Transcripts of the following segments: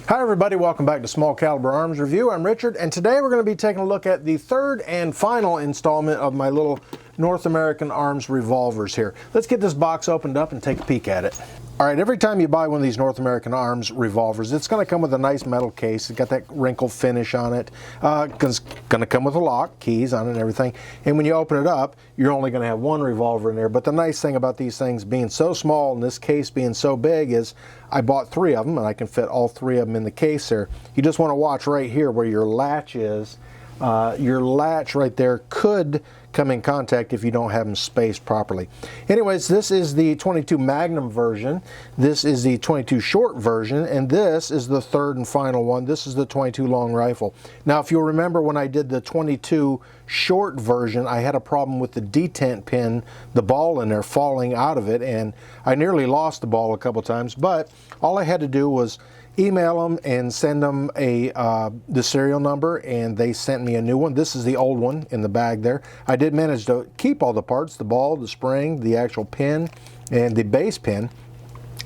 Hi everybody, welcome back to Small Caliber Arms Review. I'm Richard, and today we're going to be taking a look at the third and final installment of my little North American Arms revolvers here. Let's get this box opened up and take a peek at it. All right, every time you buy one of these North American Arms revolvers, it's going to come with a nice metal case. It's got that wrinkle finish on it. It's going to come with a lock, keys on it and everything. And when you open it up, you're only going to have one revolver in there. But the nice thing about these things being so small and this case being so big is I bought 3 of them and I can fit all 3 of them in the case there. You just want to watch right here where your latch is. Your latch right there could come in contact if you don't have them spaced properly. Anyways, this is the 22 Magnum version, this is the 22 short version, and this is the third and final one. This is the 22 long rifle. Now, if you'll remember when I did the 22 short version, I had a problem with the detent pin, the ball in there falling out of it, and I nearly lost the ball a couple times, but all I had to do was email them and send them the serial number, and they sent me a new one. This is the old one in the bag there. I did manage to keep all the parts, the ball, the spring, the actual pin, and the base pin.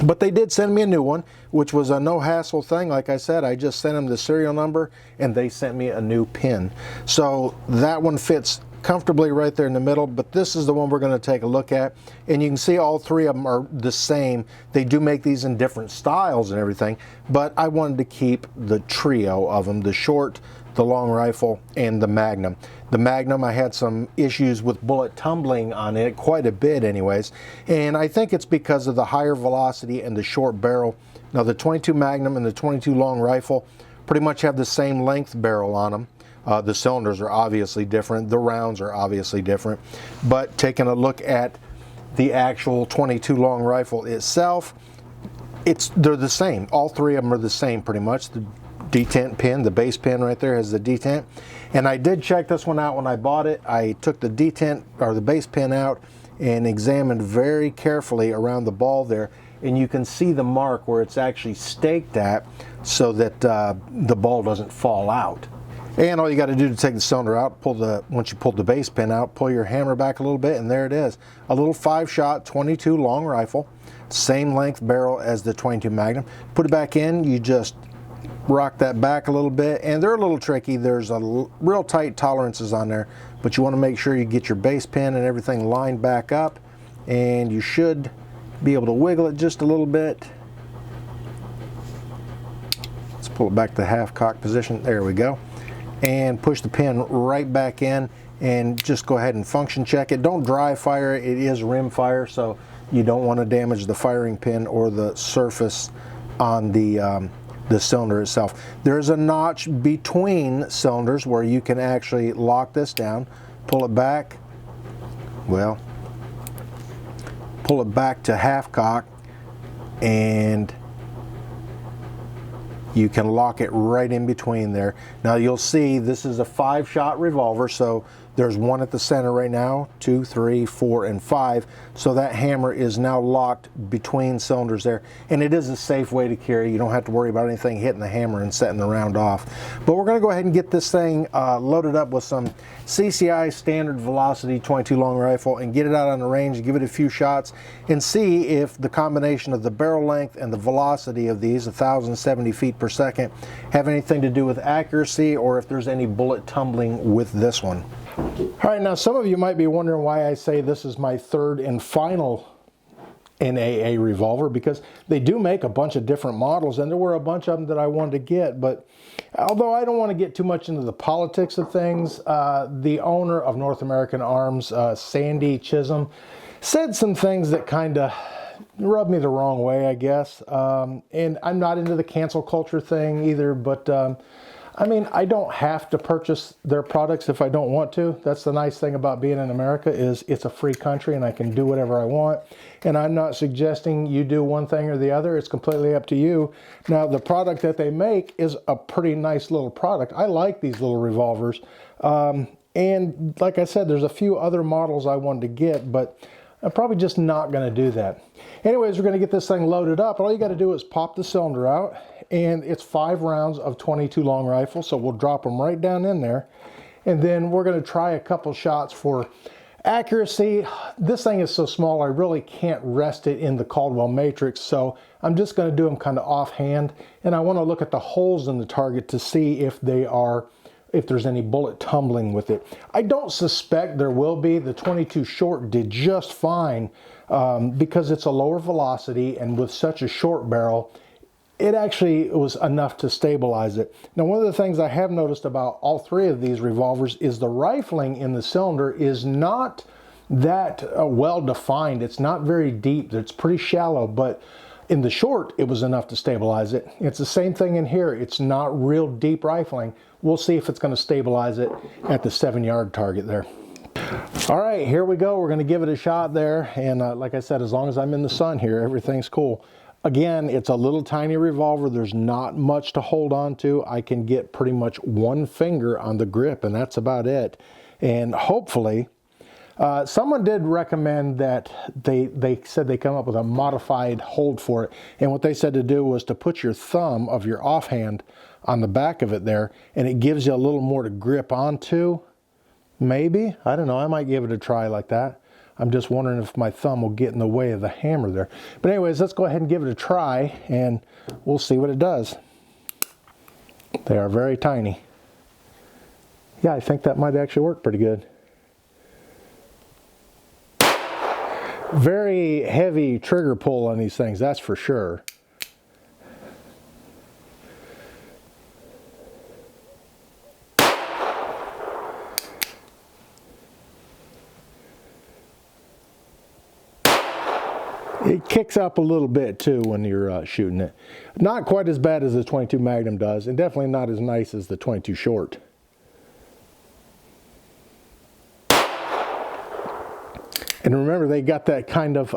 But they did send me a new one, which was a no hassle thing. Like I said, I just sent them the serial number and they sent me a new pin. So that one fits comfortably right there in the middle, but this is the one we're going to take a look at, and you can see all 3 of them are the same. They do make these in different styles and everything, but I wanted to keep the trio of them, the short, the long rifle, and the Magnum. The Magnum, I had some issues with bullet tumbling on it, quite a bit anyways, and I think it's because of the higher velocity and the short barrel. Now the 22 Magnum and the 22 long rifle pretty much have the same length barrel on them. The cylinders are obviously different, the rounds are obviously different, but taking a look at the actual 22 long rifle itself, they're the same. All 3 of them are the same pretty much. The detent pin, the base pin right there has the detent, and I did check this one out when I bought it. I took the detent or the base pin out and examined very carefully around the ball there, and you can see the mark where it's actually staked at so that the ball doesn't fall out. And all you got to do to take the cylinder out, once you pull the base pin out, pull your hammer back a little bit, and there it is. A little 5-shot 22 long rifle, same length barrel as the 22 Magnum. Put it back in, you just rock that back a little bit, and they're a little tricky. There's real tight tolerances on there, but you want to make sure you get your base pin and everything lined back up, and you should be able to wiggle it just a little bit. Let's pull it back to the half-cock position. There we go. And push the pin right back in and just go ahead and function check it. Don't dry fire it. It is rim fire, so you don't want to damage the firing pin or the surface on the cylinder itself. There's a notch between cylinders where you can actually lock this down, pull it back, well, pull it back to half cock, and you can lock it right in between there. Now you'll see this is a 5-shot revolver, so there's 1 at the center right now, 2, 3, 4, and 5. So that hammer is now locked between cylinders there, and it is a safe way to carry. You don't have to worry about anything hitting the hammer and setting the round off. But we're going to go ahead and get this thing loaded up with some CCI standard velocity 22 long rifle and get it out on the range, give it a few shots, and see if the combination of the barrel length and the velocity of these 1,070 feet per second have anything to do with accuracy, or if there's any bullet tumbling with this one. All right, now some of you might be wondering why I say this is my third and final NAA revolver, because they do make a bunch of different models, and there were a bunch of them that I wanted to get. But although I don't want to get too much into the politics of things, the owner of North American Arms, Sandy Chisholm, said some things that kind of rubbed me the wrong way, I guess. And I'm not into the cancel culture thing either, but I mean, I don't have to purchase their products if I don't want to. That's the nice thing about being in America, is it's a free country and I can do whatever I want. And I'm not suggesting you do one thing or the other. It's completely up to you. Now, the product that they make is a pretty nice little product. I like these little revolvers. And like I said, there's a few other models I wanted to get, but I'm probably just not going to do that. Anyways, we're going to get this thing loaded up. All you got to do is pop the cylinder out, and it's 5 rounds of 22 long rifle, so we'll drop them right down in there. And then we're going to try a couple shots for Accuracy, this thing is so small I really can't rest it in the Caldwell matrix, so I'm just going to do them kind of offhand, and I want to look at the holes in the target to see if there's any bullet tumbling with it. I don't suspect there will be. The 22 short did just fine because it's a lower velocity, and with such a short barrel, it actually was enough to stabilize it. Now, one of the things I have noticed about all three of these revolvers is the rifling in the cylinder is not that well defined. It's not very deep. It's pretty shallow, but in the short, it was enough to stabilize it. It's the same thing in here. It's not real deep rifling. We'll see if it's going to stabilize it at the 7-yard target there. All right, here we go. We're going to give it a shot there. And like I said, as long as I'm in the sun here, everything's cool. Again, it's a little tiny revolver. There's not much to hold on to. I can get pretty much one finger on the grip, and that's about it. And hopefully, someone did recommend that they said they come up with a modified hold for it. And what they said to do was to put your thumb of your offhand on the back of it there, and it gives you a little more to grip onto. Maybe, I don't know, I might give it a try like that. I'm just wondering if my thumb will get in the way of the hammer there. But anyways, let's go ahead and give it a try, and we'll see what it does. They are very tiny. Yeah, I think that might actually work pretty good. Very heavy trigger pull on these things, that's for sure. It kicks up a little bit too when you're shooting it. Not quite as bad as the 22 Magnum does, and definitely not as nice as the 22 short. And remember, they got that kind of,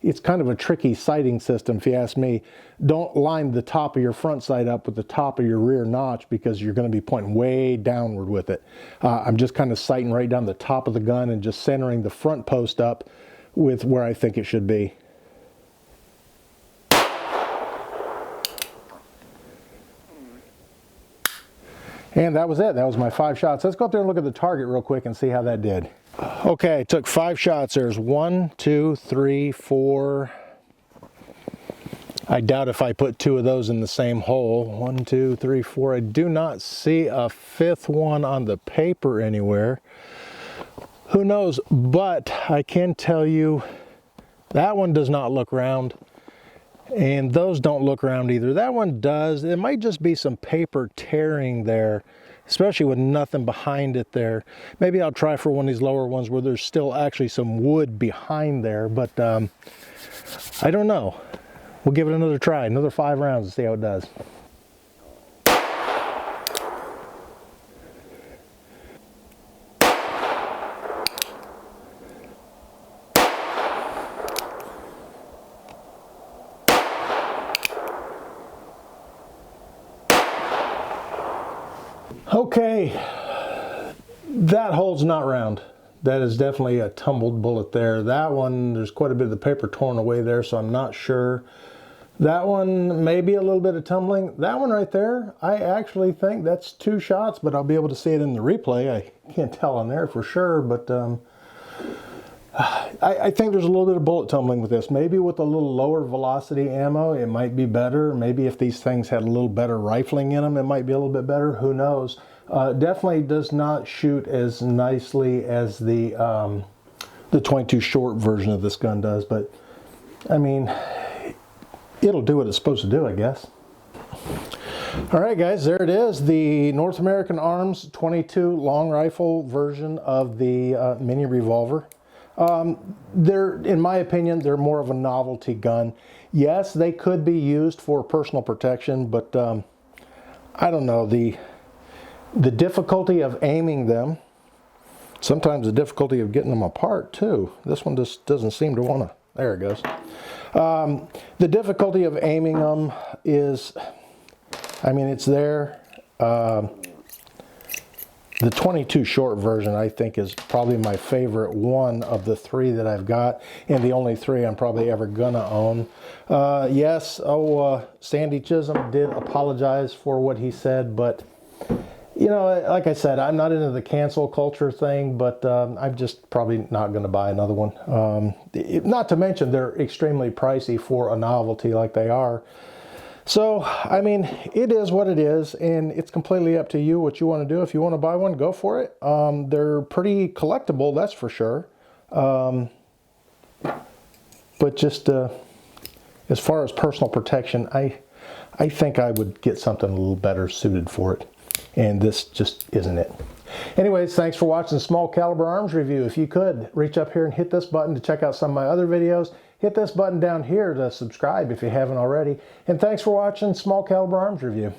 it's kind of a tricky sighting system if you ask me. Don't line the top of your front sight up with the top of your rear notch because you're going to be pointing way downward with it. I'm just kind of sighting right down the top of the gun and just centering the front post up with where I think it should be. And that was it. That was my 5 shots. Let's go up there and look at the target real quick and see how that did. Okay, took 5 shots. There's 1, 2, 3, 4. I doubt if I put 2 of those in the same hole. 1, 2, 3, 4. I do not see a 5th one on the paper anywhere. Who knows, but I can tell you that one does not look round, and those don't look round either. That one does. It might just be some paper tearing there, especially with nothing behind it there. Maybe I'll try for one of these lower ones where there's still actually some wood behind there, but I don't know. We'll give it another try, another 5 rounds and see how it does. Okay, that hole's not round. That is definitely a tumbled bullet there. That one, there's quite a bit of the paper torn away there, so I'm not sure. That one, maybe a little bit of tumbling. That one right there, I actually think that's 2 shots, but I'll be able to see it in the replay. I can't tell on there for sure, but I think there's a little bit of bullet tumbling with this. Maybe with a little lower velocity ammo, it might be better. Maybe if these things had a little better rifling in them, it might be a little bit better. Who knows? Definitely does not shoot as nicely as the 22 short version of this gun does, but I mean, it'll do what it's supposed to do, I guess. All right, guys, there it is. The North American Arms 22 long rifle version of the Mini Revolver. In my opinion, they're more of a novelty gun. Yes, they could be used for personal protection, but I don't know, the difficulty of aiming them, sometimes the difficulty of getting them apart too. This one just doesn't seem to want to, there it goes. The difficulty of aiming them is, I mean, it's there. The 22 short version, I think, is probably my favorite one of the 3 that I've got, and the only 3 I'm probably ever gonna own. Yes, Sandy Chisholm did apologize for what he said, but You know, like I said, I'm not into the cancel culture thing, but I'm just probably not going to buy another one. Not to mention they're extremely pricey for a novelty like they are. So, I mean, it is what it is, and it's completely up to you what you want to do. If you want to buy one, go for it. They're pretty collectible, that's for sure. But just as far as personal protection, I think I would get something a little better suited for it. And this just isn't it. Anyways, thanks for watching Small Caliber Arms Review. If you could, reach up here and hit this button to check out some of my other videos. Hit this button down here to subscribe if you haven't already. And thanks for watching Small Caliber Arms Review.